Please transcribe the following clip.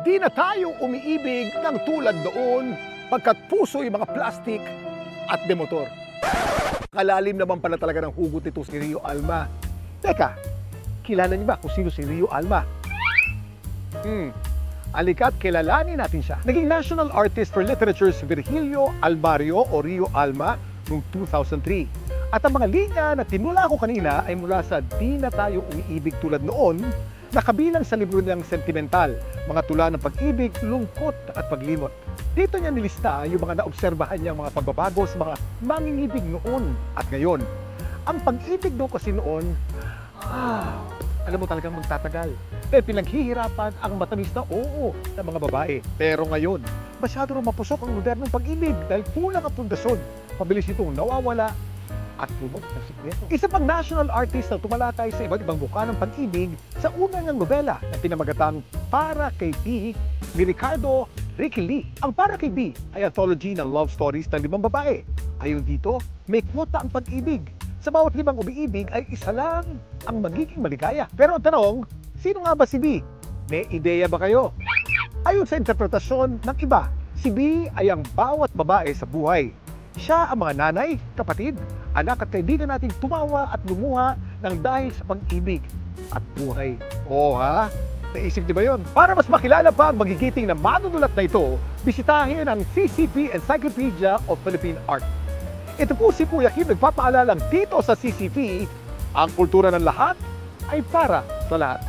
Di na tayo umiibig ng tulad noon pagkat puso yung mga plastic at demotor. Kalalim naman pala talaga ng hugot nito si Rio Alma. Teka, kilala niyo ba kung sino si Rio Alma? Alika't kilalanin natin siya. Naging National Artist for Literature si Virgilio Almario o Rio Alma noong 2003. At ang mga linya na tinula ko kanina ay mula sa Di na tayo umiibig tulad noon, na kabilang sa libro niyang sentimental, mga tula ng pag-ibig, lungkot at paglimot. Dito niya nilista yung mga naobserbahan niyang mga pagbabago sa mga mangingibig noon at ngayon. Ang pag-ibig daw kasi noon, alam mo talagang magtatagal. Dahil pinaghihirapan ang matamis na oo ng mga babae. Pero ngayon, masyado rin mapusok ang modernong pag-ibig dahil kulang ang pundasyon. Pabilis itong nawawala at puno ng sikreto. Isa pang national artist na tumalakay sa iba't ibang buka ng pag-ibig sa unang niyang nobela na pinamagatang Para kay B ni Ricardo Ricky Lee. Ang Para kay B ay anthology ng love stories ng 5 babae. Ayon dito, may kwota ang pag-ibig. Sa bawat 5 umiibig ay isa lang ang magiging maligaya. Pero ang tanong, sino nga ba si B? May ideya ba kayo? Ayon sa interpretasyon ng iba, si B ay ang bawat babae sa buhay. Siya ang mga nanay, kapatid, anak at kaibigan nating tumawa at lumuha ng dahil sa pag-ibig at buhay. Oo ha? Naisip niyo ba yun? Para mas makilala pa ang magigiting na manunulat na ito, bisitahin ang CCP Encyclopedia of Philippine Art. Ito po si Kuya Kim nagpapaalalang dito sa CCP, ang kultura ng lahat ay para sa lahat.